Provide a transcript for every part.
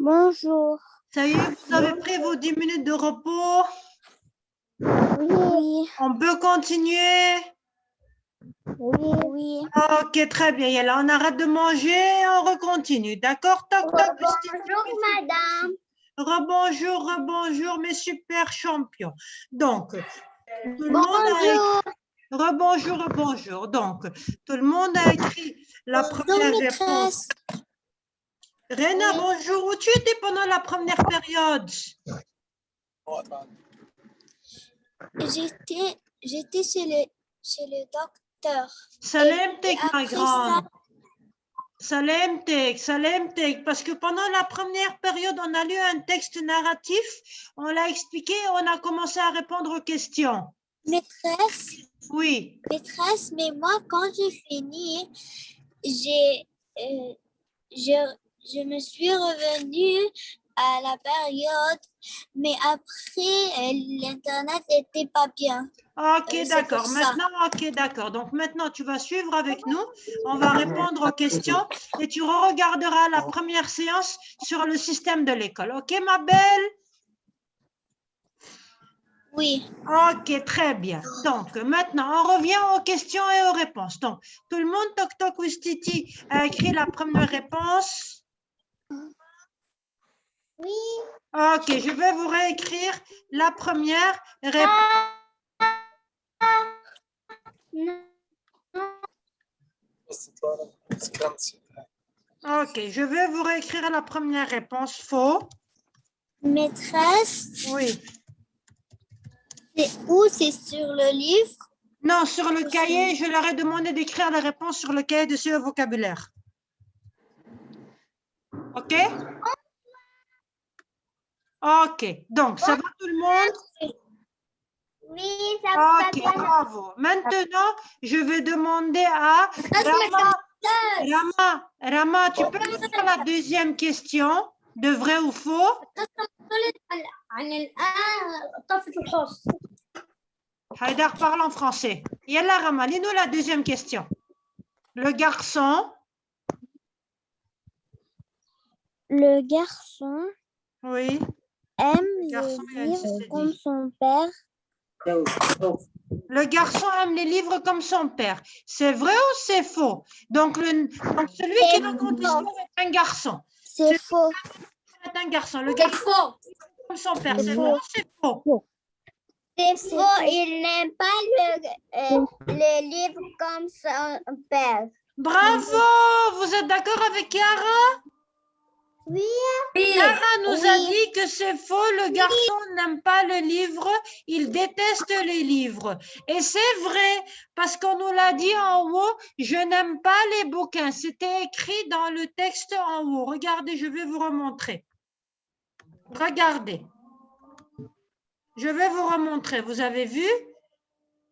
Bonjour. Ça y est, vous avez pris vos 10 minutes de repos? Oui. On peut continuer? Oui. Ok, très bien. Yalla, on arrête de manger et on recontinue. D'accord? Toc, toc. Bonjour, madame. Rebonjour, rebonjour, mes super champions. Donc, tout le monde a Bonjour. rebonjour, rebonjour. Donc, tout le monde a écrit la première réponse. Réna, bonjour. Où tu étais pendant la première période? J'étais chez le docteur. Salemtek, ma grande. Salemtek, parce que pendant la première période, on a lu un texte narratif, on l'a expliqué, on a commencé à répondre aux questions. Maîtresse. Oui. Maîtresse, mais moi, quand j'ai fini, je me suis revenue à la période, mais après, l'Internet n'était pas bien. Ok, d'accord. Maintenant, ok, d'accord. Donc maintenant, tu vas suivre avec nous. On va répondre aux questions et tu regarderas la première séance sur le système de l'école. Ok, ma belle? Oui. Ok, très bien. Donc maintenant, on revient aux questions et aux réponses. Donc, tout le monde, toc toc Wistiti, a écrit la première réponse. Oui. Ok, je vais vous réécrire la première réponse. Ok, je vais vous réécrire la première réponse. Faux. Maîtresse. Oui. C'est où? C'est sur le livre? Non, sur le cahier, je leur ai demandé d'écrire les réponses sur le cahier de ce vocabulaire. Ok? Ok, donc ça va tout le monde? Oui, ça va Ok, bien. bravo. Maintenant, je vais demander à Rama, tu peux me faire la deuxième question de vrai ou faux? Haïdar parle en français. Yalla Rama, lis-nous la deuxième question. Le garçon. Le garçon Oui. aime garçon, les livres comme son père. Le garçon aime les livres comme son père. C'est vrai ou c'est faux? Donc celui qui raconte l'histoire est un garçon. C'est faux. C'est un garçon. Le garçon comme son père. C'est vrai ou c'est faux? C'est faux. Il n'aime pas les livres comme son père. Bravo! Vous êtes d'accord avec Chiara? Oui. Chiara nous a dit que c'est faux. Le garçon n'aime pas le livre. Il déteste les livres. Et c'est vrai, parce qu'on nous l'a dit en haut, je n'aime pas les bouquins. C'était écrit dans le texte en haut. Regardez, je vais vous remontrer. Regardez. Je vais vous remontrer. Vous avez vu?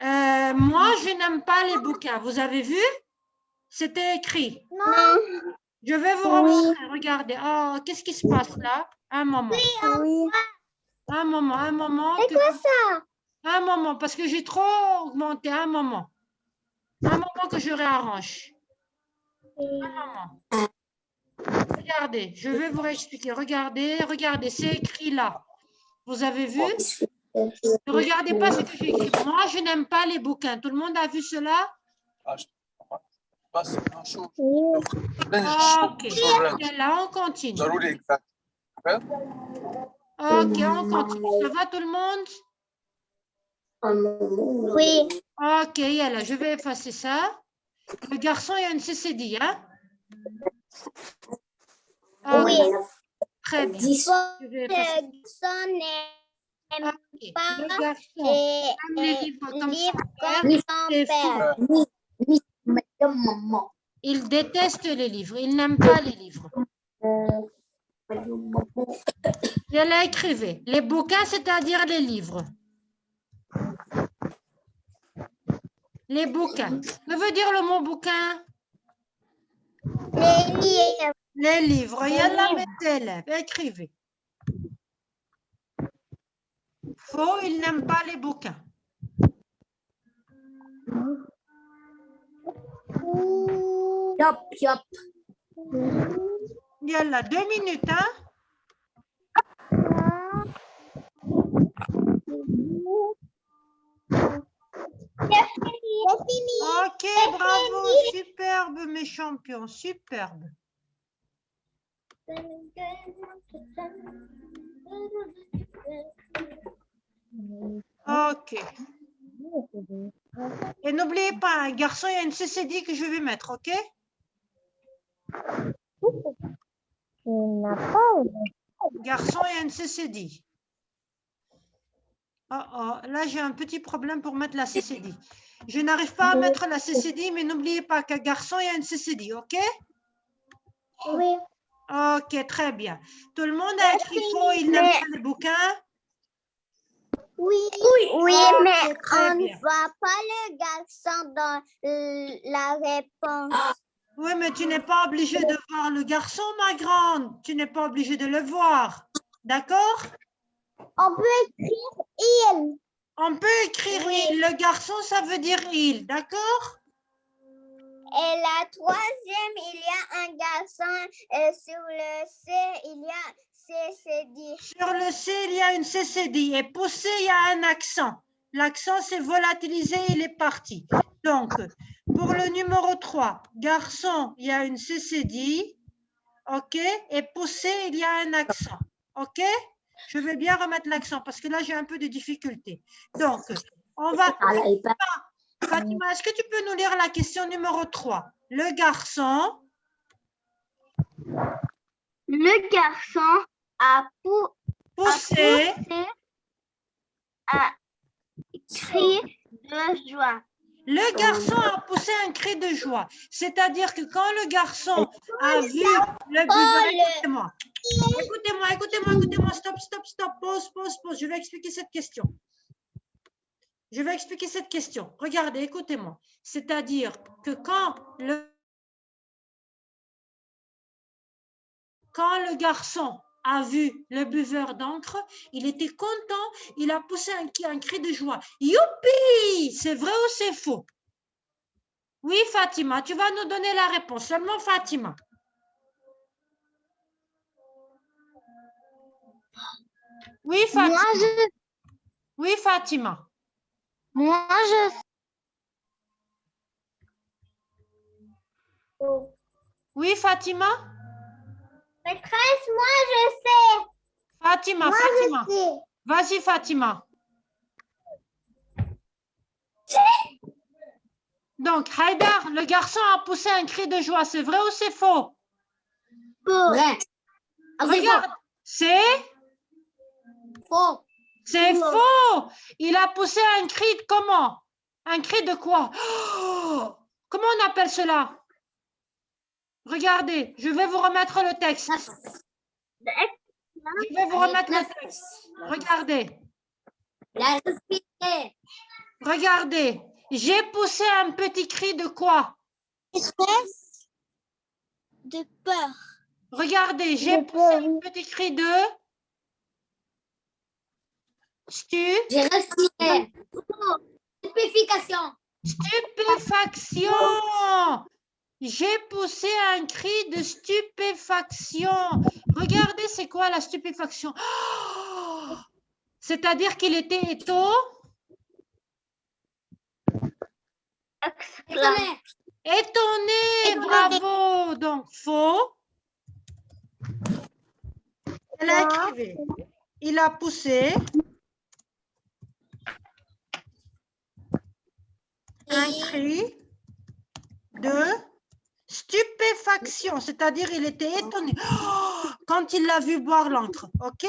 Moi, je n'aime pas les bouquins. Vous avez vu? C'était écrit. Non. Je vais vous remontrer. Regardez. Oh, qu'est-ce qui se passe là? Un moment. Oui. Un moment. C'est quoi ça? Un moment, parce que j'ai trop augmenté. Un moment. Un moment que je réarrange. Un moment. Regardez, je vais vous réexpliquer. Regardez, c'est écrit là. Vous avez vu? Ne regardez pas ce que j'ai écrit. Moi, je n'aime pas les bouquins. Tout le monde a vu cela? Ok. Là, on continue. Ok, on continue. Ça va tout le monde? Oui. Ok, là, je vais effacer ça. Le garçon, il y a une CCD, hein? Okay. Oui. Très bien. Je vais effacer. Le garçon n'aime pas Le garçon aime les livres comme son père. Il déteste les livres. Il n'aime pas les livres. Je l'ai écrivé. Les bouquins, c'est-à-dire les livres. Les bouquins. Que veut dire le mot bouquin? Les livres. Les livres. Yalla, mettez-les. Écrivez. Faux, il n'aime pas les bouquins. Yop. Yalla, 2 minutes, hein? Ok, bravo, superbe mes champions, superbe. Ok. Et n'oubliez pas, un garçon, il y a une CCD que je vais mettre, ok? Garçon, il y a une CCD. Oh, oh, là, j'ai un petit problème pour mettre la CCD. Je n'arrive pas à mettre la CCD, mais n'oubliez pas qu'un garçon, il y a une CCD, ok? Oui. Ok, très bien. Tout le monde a écrit faux, il n'aime pas les bouquins? Oui, Ok, mais très on ne bien. voit pas le garçon dans la réponse. Oui, mais tu n'es pas obligé de voir le garçon, ma grande. Tu n'es pas obligé de le voir. D'accord? On peut écrire il. On peut écrire il. Le garçon, ça veut dire il. D'accord? Et la troisième, il y a un garçon. Et sur le C, il y a CCD. Sur le C, il y a une CCD. Et poussé, il y a un accent. L'accent, c'est volatilisé, il est parti. Donc, pour le numéro 3, garçon, il y a une CCD. OK? Et poussé, il y a un accent. OK? Je vais bien remettre l'accent parce que là, j'ai un peu de difficulté. Donc, on va... Fatima, est-ce que tu peux nous lire la question numéro 3? Le garçon... Le garçon a poussé un cri de joie. Le garçon a poussé un cri de joie. C'est-à-dire que quand le garçon a vu le buveur... Écoutez-moi, stop, pause. Je vais expliquer cette question. Regardez, écoutez-moi. C'est-à-dire que quand le garçon a vu le buveur d'encre, il était content, il a poussé un cri de joie. Youpi! C'est vrai ou c'est faux? Oui, Fatima, tu vas nous donner la réponse. Seulement Fatima. Oui, Fatima. Oui, Fatima. Moi, je... Oui, Fatima. Maîtresse, moi, je sais. Fatima. Je sais. Vas-y, Fatima. Donc, Haïdar, le garçon a poussé un cri de joie. C'est vrai ou c'est faux? Vrai. Regarde, c'est Faux. C'est faux. Il a poussé un cri de comment? Un cri de quoi? Oh, comment on appelle cela? Regardez, je vais vous remettre le texte. Je vais vous remettre le texte. Regardez. Regardez. J'ai poussé un petit cri de quoi? De peur. Regardez, j'ai poussé un petit cri de... J'ai respiré. Stupéfaction. Stupéfaction. J'ai poussé un cri de stupéfaction. Regardez, c'est quoi la stupéfaction? Oh, c'est-à-dire qu'il était étonné. Bravo. Donc, faux. Elle a écrivé. Il a poussé un cri de stupéfaction, c'est-à-dire il était étonné quand il l'a vu boire l'encre. OK?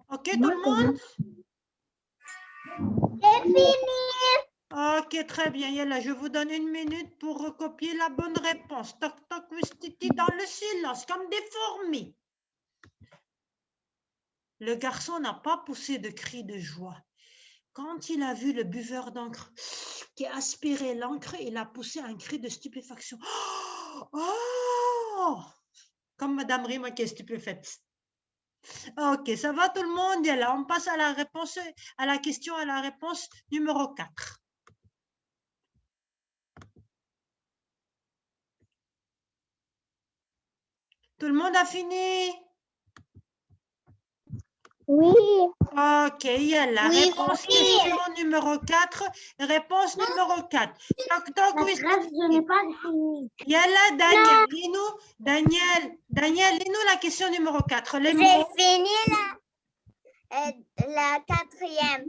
OK, tout le monde? C'est fini. Ok, très bien. Yalla, je vous donne 1 minute pour recopier la bonne réponse. Toc, toc, Wistiti dans le silence, comme des fourmis. Le garçon n'a pas poussé de cri de joie. Quand il a vu le buveur d'encre qui aspirait l'encre, il a poussé un cri de stupéfaction. Oh! Comme Madame Rima qui est stupéfaite. Ok, ça va tout le monde? Yalla, on passe à la réponse, à la question, à la réponse numéro 4. Tout le monde a fini? Oui. Ok, yalla. Oui, Réponse oui. question numéro 4. Réponse numéro 4. Toc, toc, oui. je n'ai pas fini. Yalla, Daniel. Lis-nous, Daniel, lis-nous la question numéro 4. Les mots. J'ai fini la 4e.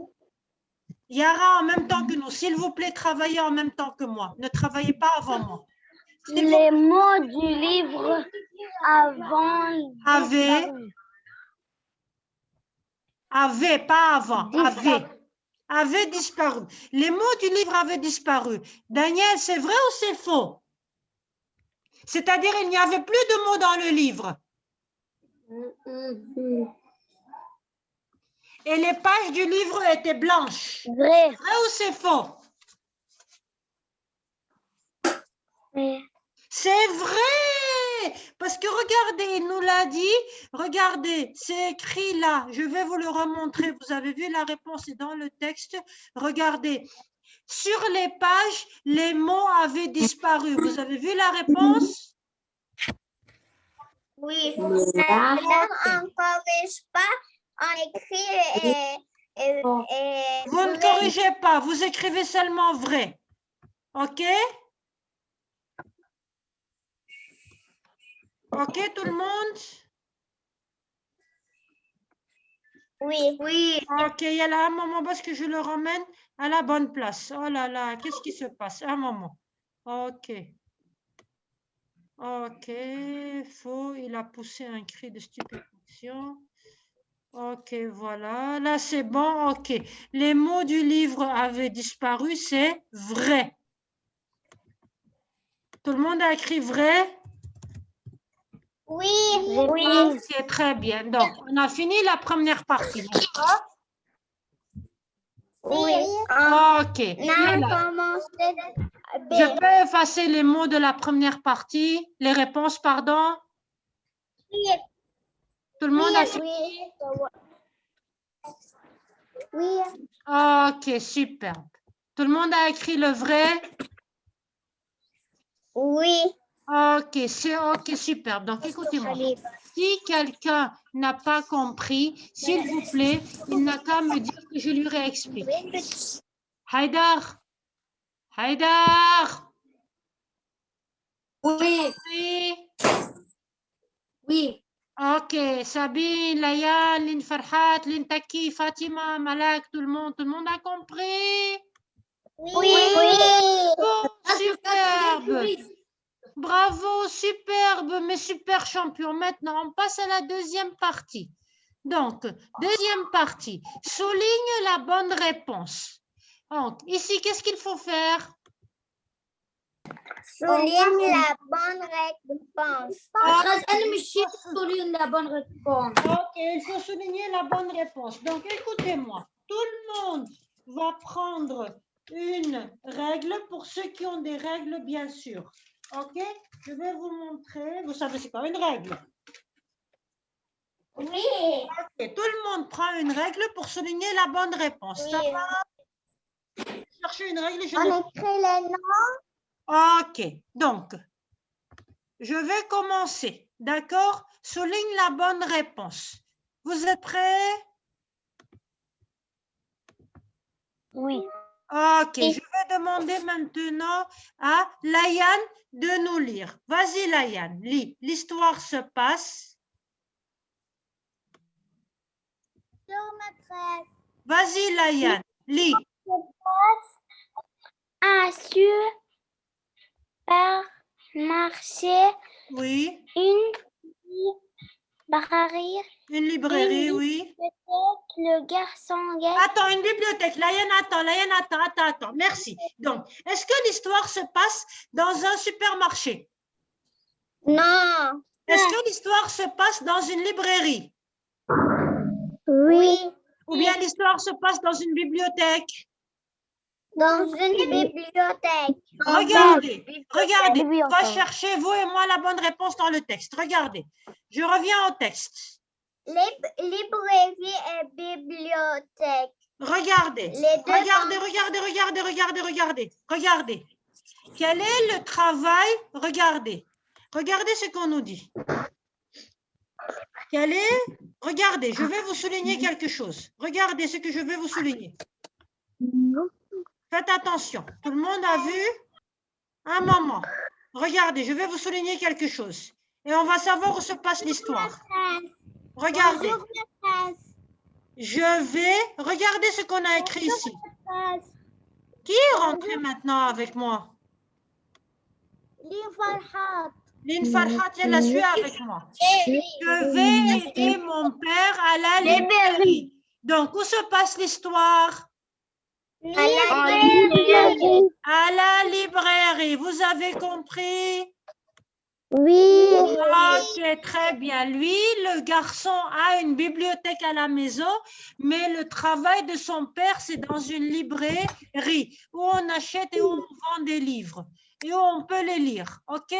Yara, en même temps que nous. S'il vous plaît, travaillez en même temps que moi. Ne travaillez pas avant moi. Les mots du livre avant. Avait, pas avant. Avait disparu. Les mots du livre avaient disparu. Daniel, c'est vrai ou c'est faux? C'est-à-dire, il n'y avait plus de mots dans le livre. Et les pages du livre étaient blanches. Vrai. Vrai ou c'est faux? Vrai. C'est vrai! Parce que regardez, il nous l'a dit. Regardez, c'est écrit là. Je vais vous le remontrer. Vous avez vu, la réponse est dans le texte. Regardez. Sur les pages, les mots avaient disparu. Vous avez vu la réponse? Oui. On ne corrige pas. On écrit Vous ne corrigez pas. Vous écrivez seulement vrai. OK? OK, tout le monde? Oui. Oui. OK, il y a là un moment parce que je le ramène à la bonne place. Oh là là, qu'est-ce qui se passe? Un moment. OK. OK, faux. Il a poussé un cri de stupéfaction. OK, voilà. Là, c'est bon. OK. Les mots du livre avaient disparu. C'est vrai. Tout le monde a écrit vrai? Oui. Oui. OK, très bien. Donc, on a fini la première partie, n'est-ce pas? Oui. OK. Je peux effacer les mots de la première partie, les réponses, pardon? Oui. Tout le monde a fini? Oui. OK, superbe. Tout le monde a écrit le vrai? Oui. OK, c'est OK, superbe. Donc, écoutez-moi. Si quelqu'un n'a pas compris, s'il vous plaît, il n'a qu'à me dire que je lui réexplique. Haïdar! Haïdar! Oui. Oui. Oui. OK, Sabine, Layan, Lynn Farhat, Lynn Taki, Fatima, Malak, tout le monde a compris? Oui. Bon, superbe! Bravo, superbe, mais super champion. Maintenant, on passe à la deuxième partie. Donc, deuxième partie, souligne la bonne réponse. Donc, ici, qu'est-ce qu'il faut faire? Souligne la bonne réponse. Souligne la bonne réponse. OK, il faut souligner la bonne réponse. Donc, écoutez-moi. Tout le monde va prendre une règle pour ceux qui ont des règles, bien sûr. OK? Je vais vous montrer. Vous savez, c'est quoi une règle? Oui. OK, tout le monde prend une règle pour souligner la bonne réponse. Oui. Ça va? Cherchez une règle. On écrit les noms. OK, donc, je vais commencer. D'accord? Souligne la bonne réponse. Vous êtes prêts? Oui. OK, je vais demander maintenant à Layan de nous lire. Vas-y, Layan, lis. L'histoire se passe. Sur maîtresse. Vas-y, Layan, lis. Un supermarché. Oui. Une librairie. Une librairie, oui. Le garçon gagne. Attends, une bibliothèque. Layan, attends. Merci. Donc, est-ce que l'histoire se passe dans un supermarché? Non. Est-ce que l'histoire se passe dans une librairie? Oui. Ou bien l'histoire se passe dans une bibliothèque? Dans une bibliothèque. Regardez. On va chercher, vous et moi, la bonne réponse dans le texte. Regardez. Je reviens au texte. Librairie et bibliothèque. Regardez. Regardez. Quel est le travail? Regardez ce qu'on nous dit. Quel est? Regardez, je vais vous souligner quelque chose. Regardez ce que je vais vous souligner. Faites attention. Tout le monde a vu? Un moment. Regardez, je vais vous souligner quelque chose. Et on va savoir où se passe l'histoire. Regardez. Je vais... Regardez ce qu'on a écrit ici. Qui est rentré maintenant avec moi? Lynn Farhat, elle a suivi avec moi. Je vais aider mon père à la librairie. Donc, où se passe l'histoire? À la librairie. À la librairie. Vous avez compris? Oui. Ok, très bien. Lui, le garçon a une bibliothèque à la maison, mais le travail de son père, c'est dans une librairie où on achète et où on vend des livres et où on peut les lire. OK?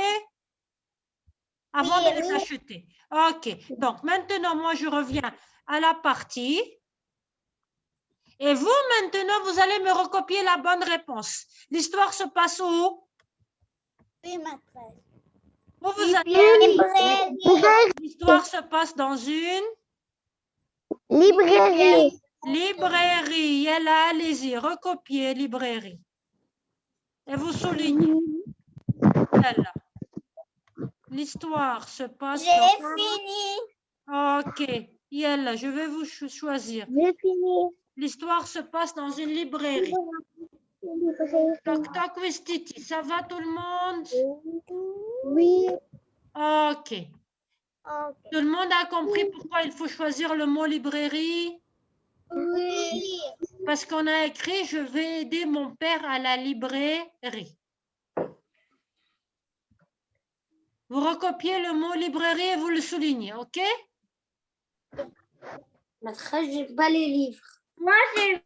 Avant de les acheter. OK. Donc, maintenant, moi, je reviens à la partie. Et vous, maintenant, vous allez me recopier la bonne réponse. L'histoire se passe où? Oui, maîtresse. Où vous allez? L'histoire se passe dans une Librairie. librairie. Yalla, allez-y, recopiez librairie. Et vous soulignez. Yalla. L'histoire se passe J'ai dans... fini. Ok. Yalla, je vais vous choisir. J'ai fini. L'histoire se passe dans une librairie. Toc toc Wistiti, ça va tout le monde? Oui. Ok. Tout le monde a compris pourquoi il faut choisir le mot librairie? Oui. Parce qu'on a écrit « Je vais aider mon père à la librairie ». Vous recopiez le mot librairie et vous le soulignez, ok? Maîtresse, j'ai pas les livres. Moi, j'ai...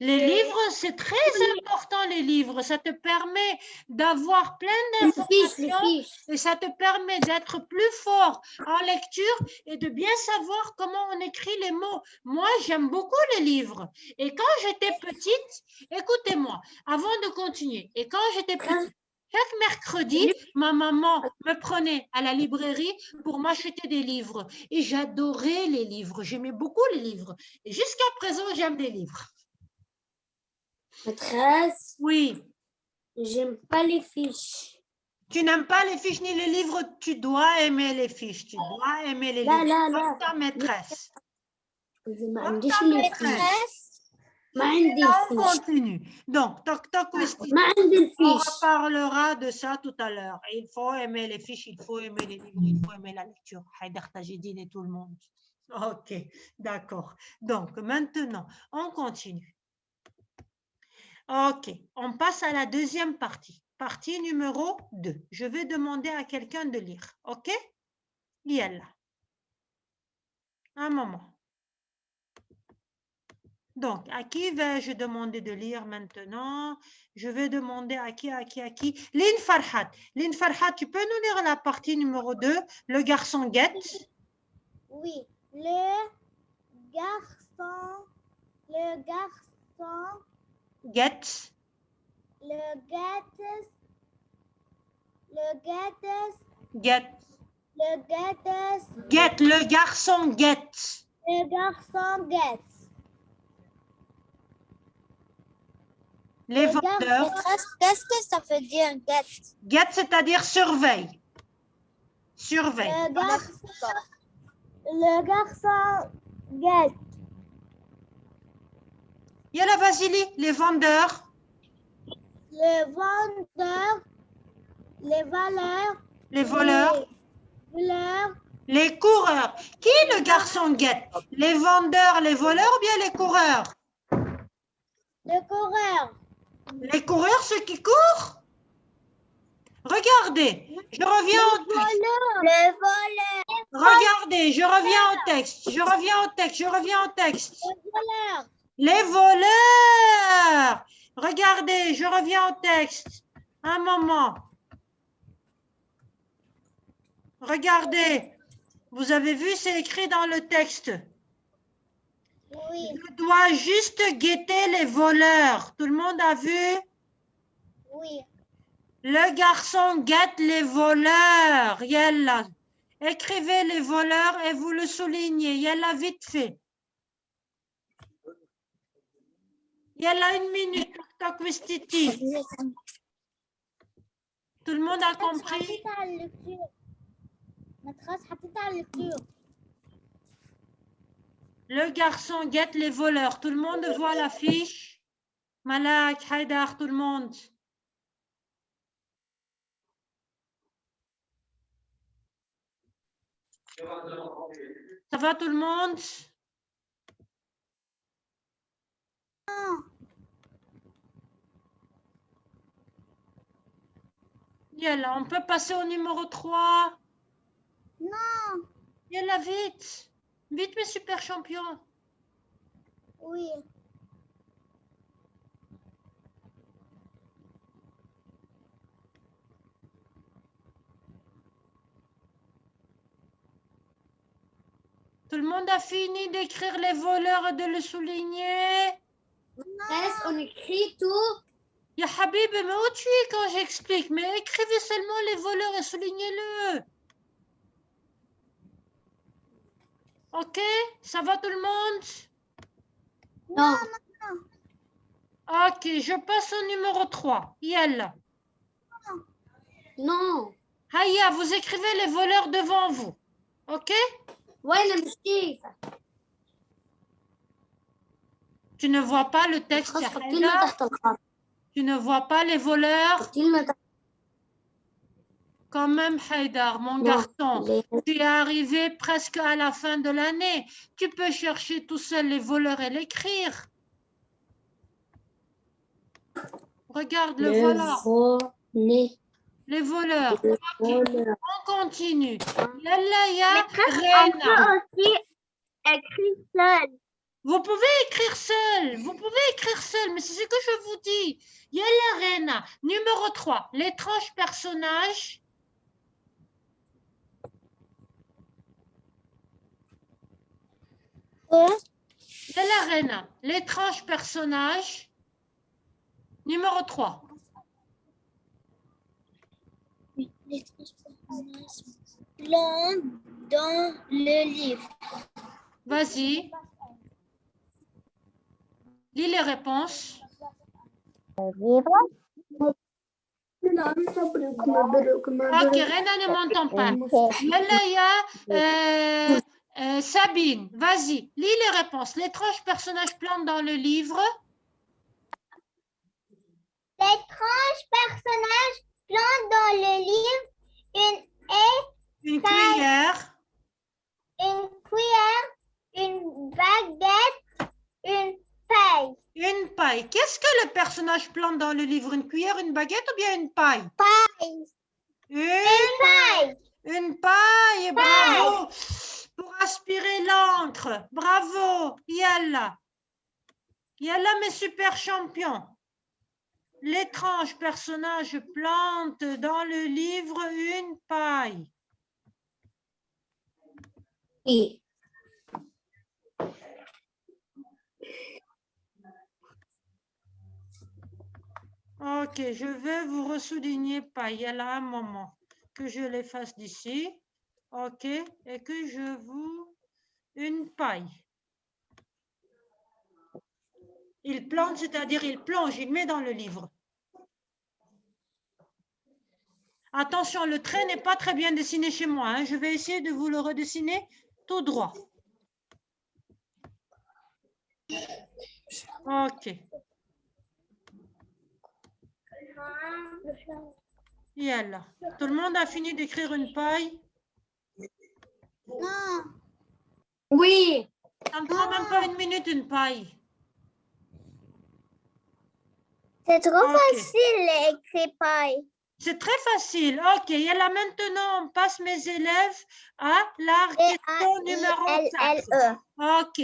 Les livres, c'est très important, les livres. Ça te permet d'avoir plein d'informations et ça te permet d'être plus fort en lecture et de bien savoir comment on écrit les mots. Moi, j'aime beaucoup les livres. Et quand j'étais petite, écoutez-moi, avant de continuer, et quand j'étais petite, chaque mercredi, ma maman me prenait à la librairie pour m'acheter des livres. Et j'adorais les livres. J'aimais beaucoup les livres. Et jusqu'à présent, j'aime les livres. Maîtresse, Oui. j'aime pas les fiches. Tu n'aimes pas les fiches ni les livres, tu dois aimer les fiches. Tu dois aimer les livres. Comme ta maîtresse. Comme ta maîtresse. On continue. Donc, toc toc Westi. On reparlera de ça tout à l'heure. Il faut aimer les fiches, il faut aimer les livres, il faut aimer la lecture. Haïdar Tajidine et tout le monde. Ok, d'accord. Donc, maintenant, on continue. Ok, on passe à la deuxième partie. Partie numéro 2. Je vais demander à quelqu'un de lire. Ok? Yalla. Un moment. Donc, à qui vais-je demander de lire maintenant? Je vais demander à qui? Lynn Farhat. Lynn Farhat, tu peux nous lire la partie numéro 2? Le garçon guette. Oui, le garçon Guette. Guette. Guette, le garçon guette. Le garçon guette. Les vendeurs. Qu'est-ce que ça veut dire guette? Guette, c'est-à-dire surveille. Surveille. Le garçon guette. Yalla Vasily, les vendeurs. Les vendeurs. Les valeurs. Les voleurs. Les coureurs. Qui est le garçon guette? Les vendeurs, les voleurs ou bien les coureurs? Les coureurs. Les coureurs, ceux qui courent? Regardez, je reviens au texte. Les voleurs. Regardez, je reviens au texte. Les voleurs. Les voleurs. Regardez, je reviens au texte. Un moment. Regardez. Vous avez vu, c'est écrit dans le texte. Oui. Je dois juste guetter les voleurs. Tout le monde a vu? Oui. Le garçon guette les voleurs. Yalla. Écrivez les voleurs et vous le soulignez. Yalla, vite fait. Yalla, 1 minute. Toc, wistiti. Tout le monde a compris? Le garçon guette les voleurs. Tout le monde voit l'affiche. Malak, Haïdar, tout le monde. Ça va tout le monde? Yalla, on peut passer au numéro 3. Non. Yalla, vite. Vite, mes super champions. Oui. Tout le monde a fini d'écrire les voleurs et de le souligner? On écrit tout. Ya Habib, mais où tu es quand j'explique? Mais écrivez seulement les voleurs et soulignez-le. Ok? Ça va tout le monde? Non. Ok, je passe au numéro 3. Yalla. Non. Haya, vous écrivez les voleurs devant vous. Ok? Tu ne vois pas le texte, ya Haïdar? Tu ne vois pas les voleurs? Quand même, Haïdar, mon garçon, tu es arrivé presque à la fin de l'année. Tu peux chercher tout seul les voleurs et l'écrire. Regarde, le voilà. Les voleurs. Ok, on continue. Yalla, ya Rena. aussi écrire seul. Vous pouvez écrire seul. Vous pouvez écrire seul, mais c'est ce que je vous dis. Yalla, Rena. Numéro 3. L'étrange personnage. Yalla, Rena. L'étrange personnage. Numéro 3. Plan dans le livre. Vas-y. Lis les réponses. Ok, Rena ne m'entend pas. Yalla, ya Sabine. Vas-y. Lis les réponses. L'étrange personnage plante dans le livre. L'étrange personnage plante dans le livre Une cuillère. une cuillère, une baguette, une paille. Une paille. Qu'est-ce que le personnage plante dans le livre? Une cuillère, une baguette ou bien une paille? Paille. Une paille. Une paille. Bravo. Pour aspirer l'encre. Bravo. Yalla. Yalla, mes super champions. L'étrange personnage plante dans le livre une paille. Oui. Ok, je vais vous ressouligner paille. Il y a un moment que je l'efface d'ici. Ok, et que je vous... Une paille. Il plante, c'est-à-dire il plonge, il met dans le livre. Attention, le trait n'est pas très bien dessiné chez moi. Hein. Je vais essayer de vous le redessiner tout droit. Ok. Yalla. Tout le monde a fini d'écrire une paille? Non. Oui. Ça ne prend même pas 1 minute, une paille. C'est trop facile d'écrire paille. C'est très facile. Ok, Yalla, maintenant, on passe mes élèves à la question numéro 4. Ok.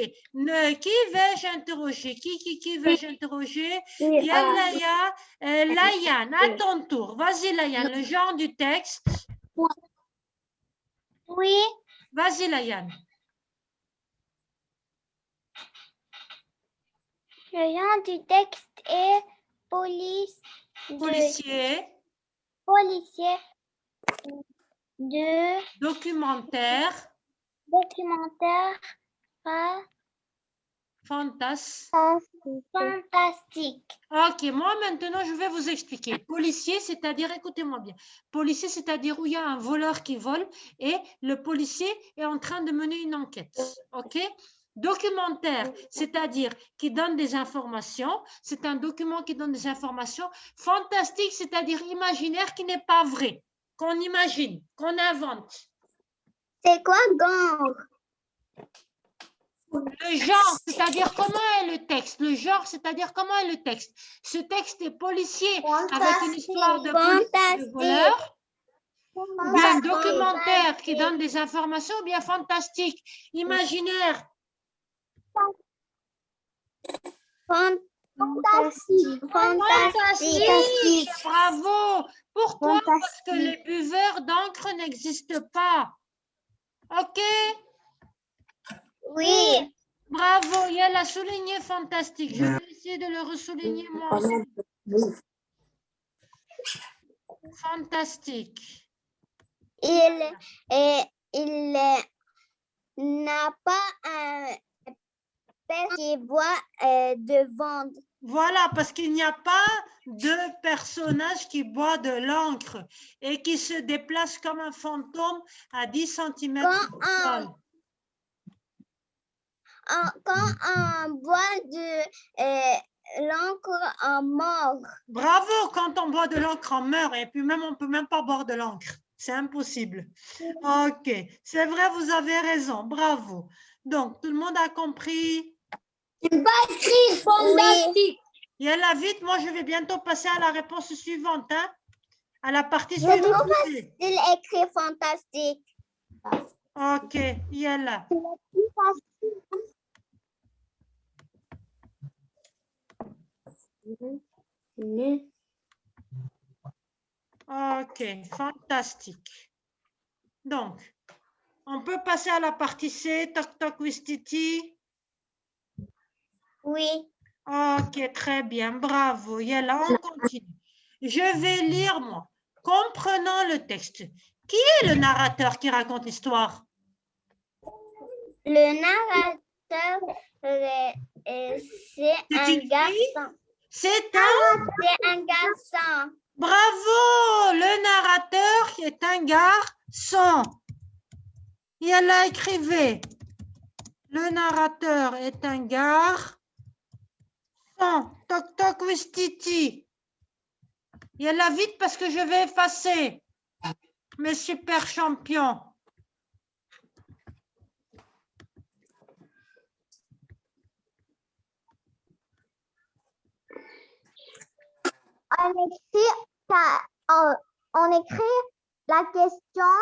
Qui vais-je interroger? Qui vais-je interroger? Yalla, Layan, à ton tour. Vas-y, Layan, le genre du texte. Oui. Vas-y, Layan. Le genre du texte est policier. Policier. de documentaire documentaire fantastique. Ok, moi maintenant je vais vous expliquer. Policier, c'est-à-dire, écoutez-moi bien, policier, c'est-à-dire où il y a un voleur qui vole et le policier est en train de mener une enquête. Ok? Documentaire, c'est-à-dire qui donne des informations. C'est un document qui donne des informations. Fantastique, c'est-à-dire imaginaire qui n'est pas vrai, qu'on imagine, qu'on invente. C'est quoi gang? Le genre, c'est-à-dire comment est le texte. Le genre, c'est-à-dire comment est le texte. Ce texte est policier avec une histoire de policier de voleur, ou bien documentaire qui donne des informations, ou bien fantastique, imaginaire. Fantastique. Fantastique. Bravo. Pourquoi? Parce que les buveurs d'encre n'existent pas. Ok? Oui. Bravo, il y a la souligné fantastique. Je vais essayer de le ressouligner moi aussi. Fantastique. Il n'a pas un père qui boit de vendre. Voilà, parce qu'il n'y a pas de personnage qui boit de l'encre et qui se déplace comme un fantôme à 10 cm du sol. Quand on boit de l'encre, on meurt. Bravo, quand on boit de l'encre, on meurt. Et puis même, on ne peut même pas boire de l'encre. C'est impossible. Ok, c'est vrai, vous avez raison. Bravo. Donc, tout le monde a compris? Tu peux écrire fantastique. Et elle a vite, moi je vais bientôt passer à la réponse suivante, hein? À la partie C'est suivante. trop facile d'écrire fantastique. Ok, Yella. Ok, fantastique. Donc, on peut passer à la partie C, toc toc wistiti. Oui. Ok, très bien, bravo. Yella, on continue. Je vais lire, moi. Comprenons le texte. Qui est le narrateur qui raconte l'histoire? Le narrateur, c'est un garçon. C'est un garçon. Bravo! Le narrateur est un garçon. Yalla, écrivez. Le narrateur est un garçon. Toc toc wistiti. Yalla, vite parce que je vais effacer mes super champions. On écrit la question.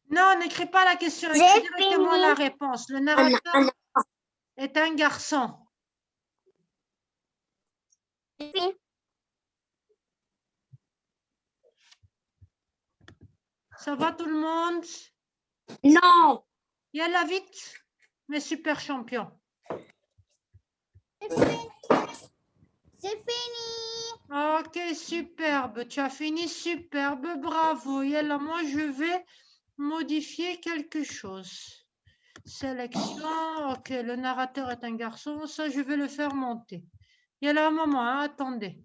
Non, n'écris pas la question, écris directement la réponse. Le narrateur est un garçon. Ça va tout le monde? Non. Yalla, vite, mes super champions. C'est fini. Ok, superbe. Tu as fini, superbe. Bravo. Yalla, moi, je vais modifier quelque chose. Sélection. Ok, le narrateur est un garçon. Ça, je vais le faire monter. Yalla, un moment, hein, attendez.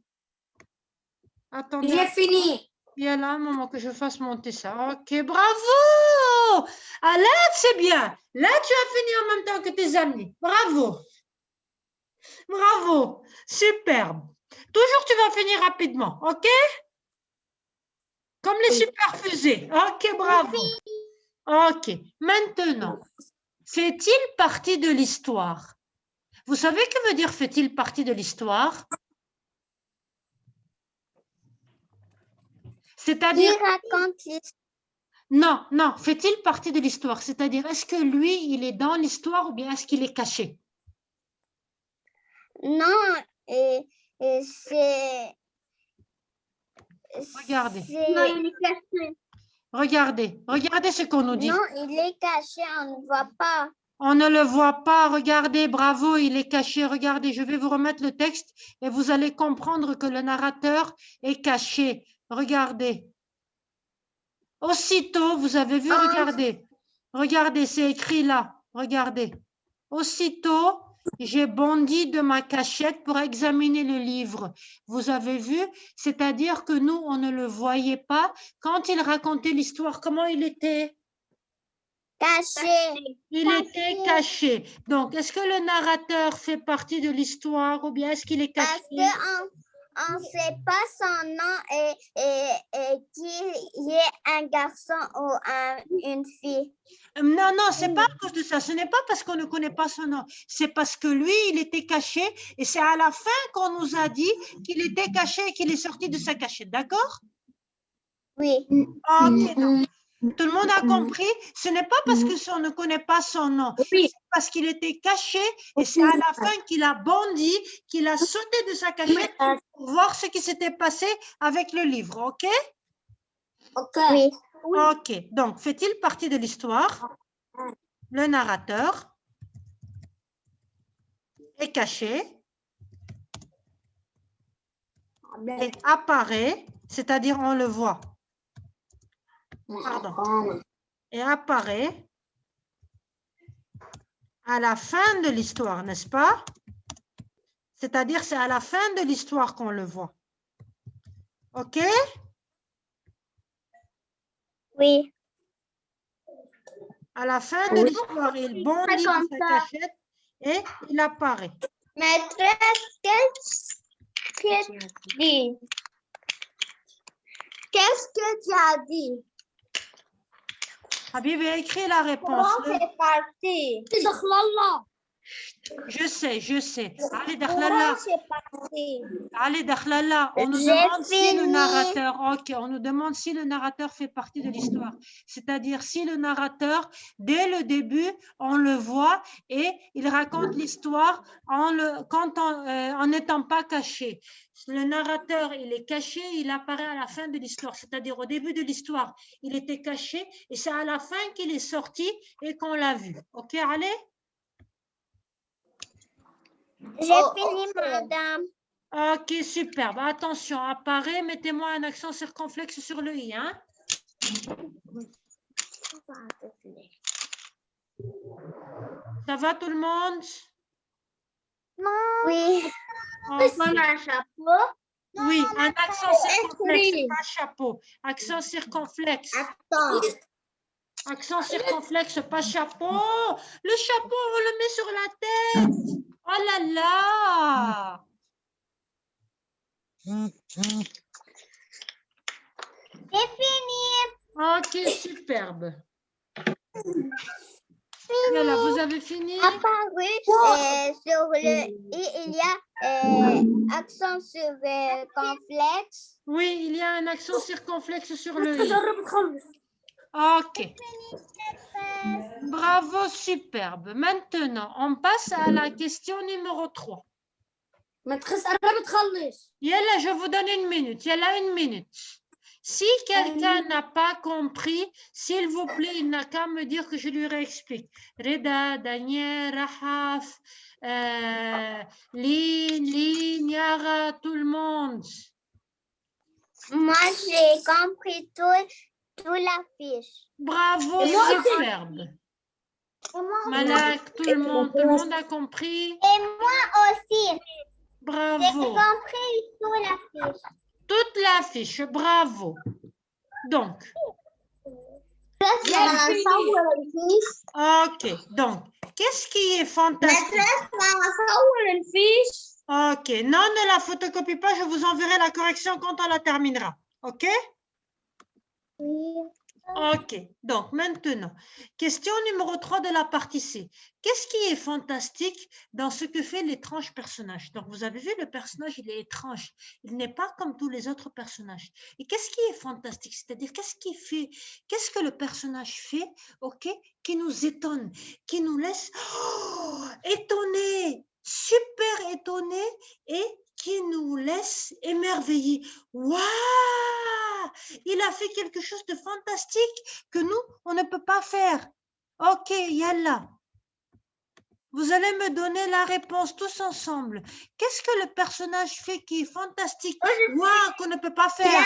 Attendez. J'ai fini. Yalla, un moment que je fasse monter ça. Ok, bravo. Ah, là, c'est bien. Là, tu as fini en même temps que tes amis. Bravo. Bravo. Superbe. Toujours, tu vas finir rapidement, ok? Comme les super fusées. Ok, bravo. Ok, maintenant, fait-il partie de l'histoire? Vous savez que veut dire fait-il partie de l'histoire? C'est-à-dire... Qui raconte l'histoire? Non, non, fait-il partie de l'histoire? C'est-à-dire, est-ce que lui, il est dans l'histoire ou bien est-ce qu'il est caché? Non, c'est... Regardez. Non, il est caché. Regardez, regardez ce qu'on nous dit. Non, il est caché, on ne voit pas. On ne le voit pas, regardez, bravo, il est caché, regardez, je vais vous remettre le texte et vous allez comprendre que le narrateur est caché. Regardez. Aussitôt, vous avez vu, regardez. Regardez, c'est écrit là. Regardez. Aussitôt, j'ai bondi de ma cachette pour examiner le livre. Vous avez vu? C'est-à-dire que nous, on ne le voyait pas. Quand il racontait l'histoire, comment il était? Caché. Il était caché. Donc, est-ce que le narrateur fait partie de l'histoire ou bien est-ce qu'il est caché? Parce qu'on ne sait pas son nom et qu'il y ait un garçon ou une fille. Non, non, c'est pas à cause de ça. Ce n'est pas parce qu'on ne connaît pas son nom. C'est parce que lui, il était caché et c'est à la fin qu'on nous a dit qu'il était caché et qu'il est sorti de sa cachette. D'accord? Oui. Ok, donc, tout le monde a compris. Ce n'est pas parce qu'on ne connaît pas son nom. C'est parce qu'il était caché et c'est à la fin qu'il a bondi, qu'il a sauté de sa cachette pour voir ce qui s'était passé avec le livre. Ok? Oui. Ok, donc fait-il partie de l'histoire? Le narrateur est caché et apparaît, c'est-à-dire on le voit. Pardon. Et apparaît à la fin de l'histoire, n'est-ce pas? C'est-à-dire c'est à la fin de l'histoire qu'on le voit. Ok? Oui. À la fin de l'histoire, il bondit de sa cachette et il apparaît. Maîtresse, qu'est-ce que tu dis? Qu'est-ce que tu as dit? Habib a écrit la réponse. C'est parti. Je sais. Allez, Comment c'est parti? Allez, Dakhlala, on nous J'ai demande si le fini. narrateur, ok, on nous demande si le narrateur fait partie de l'histoire. C'est-à-dire si le narrateur, dès le début, on le voit et il raconte l'histoire en n'étant pas caché. Le narrateur, il est caché, il apparaît à la fin de l'histoire. C'est-à-dire au début de l'histoire, il était caché et c'est à la fin qu'il est sorti et qu'on l'a vu. Ok, allez? J'ai fini, madame. Ok, superbe. Attention, apparaît, mettez-moi un accent circonflexe sur le i. Hein? Ça va tout le monde? Oui. Okay. Un chapeau. Oui, un accent circonflexe, pas chapeau. Accent circonflexe. Attends. Accent circonflexe, pas chapeau. Le chapeau, on le met sur la tête. Oh là là. C'est fini. Ok, superbe. Voilà, vous avez fini? Apparu sur le i, il y a accent sur complexe. Oui, il y a un accent circonflexe sur le i. Ok. Bravo, superbe. Maintenant, on passe à la question numéro 3. Yalla, je vous donne une minute. Yalla, une minute. Si quelqu'un n'a pas compris, s'il vous plaît, il n'a qu'à me dire que je lui réexplique. Reda, Daniel, Rahaf, Lynn, Yara, tout le monde. Moi, j'ai compris tout la fiche. Bravo, superbe. Malak, tout le monde a compris. Et moi aussi. Bravo. J'ai compris toute la fiche. Toute la fiche, bravo. Donc. Ok, donc, qu'est-ce qui est fantastique? Ok, non, ne la photocopie pas, je vous enverrai la correction quand on la terminera. Ok? Oui. Ok, donc maintenant, question numéro 3 de la partie C. Qu'est-ce qui est fantastique dans ce que fait l'étrange personnage? Donc, vous avez vu, le personnage, il est étrange. Il n'est pas comme tous les autres personnages. Et qu'est-ce qui est fantastique? C'est-à-dire, qu'est-ce que le personnage fait, ok, qui nous étonne, qui nous laisse étonnés, super étonnés et qui nous laisse émerveillés. Waouh! Il a fait quelque chose de fantastique que nous, on ne peut pas faire. Ok, yalla. Vous allez me donner la réponse tous ensemble. Qu'est-ce que le personnage fait qui est fantastique? Waouh, qu'on ne peut pas faire.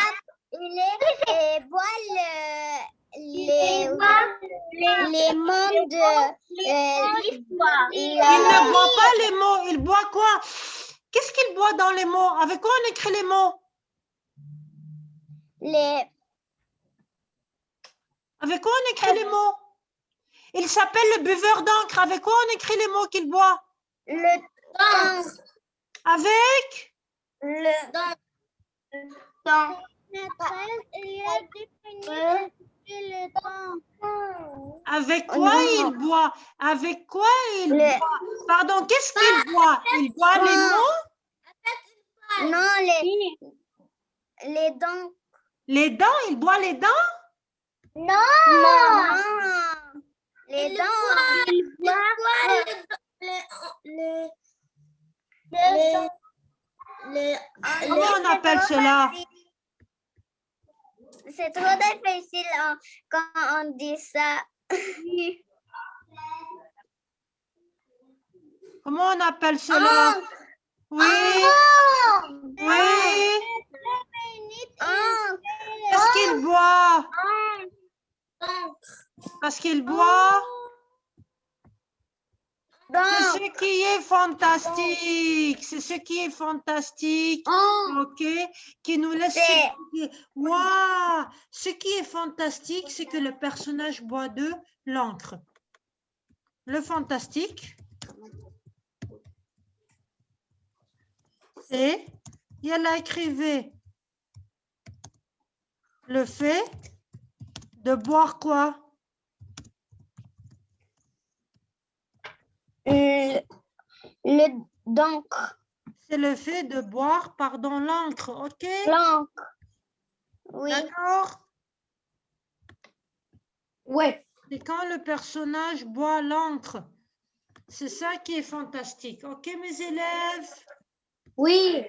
Il boit les mots de... Il ne boit pas les mots. Il boit quoi? Qu'est-ce qu'il boit dans les mots? Avec quoi on écrit les mots? Avec quoi on écrit les mots? Il s'appelle le buveur d'encre. Avec quoi on écrit les mots qu'il boit? Le temps. Avec? Le temps. Le temps. Avec quoi il boit? Avec quoi il boit? Pardon, qu'est-ce qu'il boit? Il boit les mots? Non, les dents. Les dents? Il boit les dents? Non. Les dents. Il boit Comment on appelle cela? C'est trop difficile quand on dit ça. Comment on appelle cela? Oui. Oui. Qu'est-ce qu'il boit? Parce qu'il boit. C'est ce qui est fantastique. C'est ce qui est fantastique. OK. Qui nous laisse. Waouh! Ce qui est fantastique, c'est que le personnage boit de l'encre. Le fantastique. Et elle a écrivé le fait de boire quoi? d'encre. C'est le fait de boire, pardon, l'encre, ok? L'encre. Oui. D'accord? Ouais. C'est quand le personnage boit l'encre. C'est ça qui est fantastique, ok mes élèves? Oui.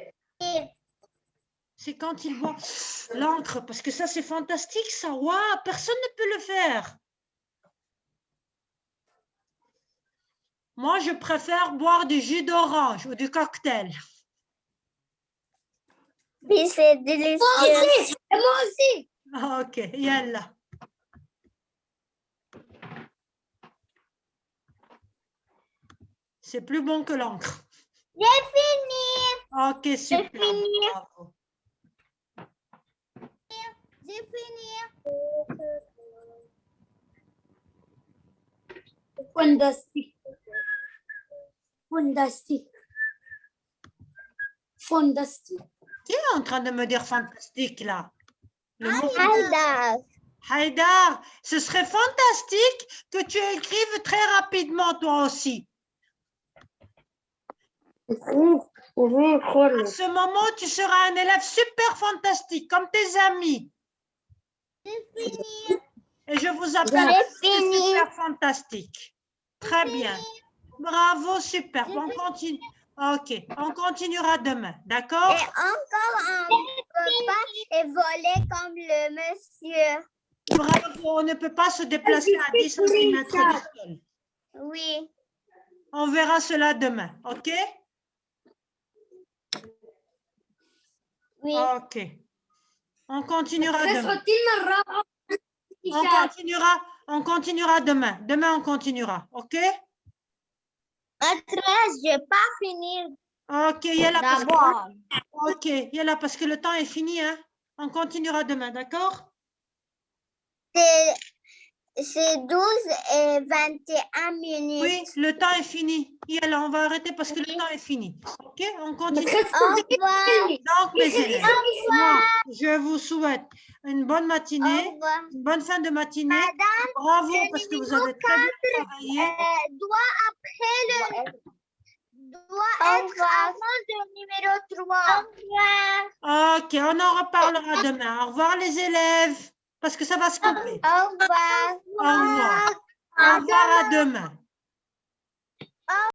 C'est quand il boit l'encre, parce que ça c'est fantastique ça, waouh, personne ne peut le faire. Moi, je préfère boire du jus d'orange ou du cocktail. Oui, c'est délicieux. Moi aussi. Moi aussi. Ah, ok, yalla. C'est plus bon que l'encre. J'ai fini. Ok, super. J'ai fini. Bravo. J'ai fini. Fantastique. Fantastique. Fantastique. Qui est en train de me dire fantastique là? Le mot Haïdar. Haïdar, ce serait fantastique que tu écrives très rapidement toi aussi. À ce moment, tu seras un élève super fantastique, comme tes amis. Et je vous appelle super fantastique. Très bien. Bravo, super. On continue. Ok, on continuera demain, d'accord? Et encore, on ne peut pas voler comme le monsieur. Bravo, on ne peut pas se déplacer à 10 cm du sol. Oui. On verra cela demain, ok? Oui. Ok. On continuera demain. On continuera demain. Demain, on continuera, ok? À 13, je n'ai pas fini. Ok, Yalla, D'abord. ok, Yalla, parce que le temps est fini, hein? On continuera demain, d'accord? C'est 12 et 21 minutes. Oui, le temps est fini. Yalla, on va arrêter parce que le temps est fini. Ok, on continue. Au revoir. Donc, mes élèves, moi, je vous souhaite une bonne matinée, Au revoir. une bonne fin de matinée. Madame, Bravo, parce que vous avez très bien travaillé. Doit être avant le numéro 3. Au revoir. Ok, on en reparlera demain. Au revoir, les élèves, parce que ça va se couper. Au revoir. Au revoir. Au revoir, à demain.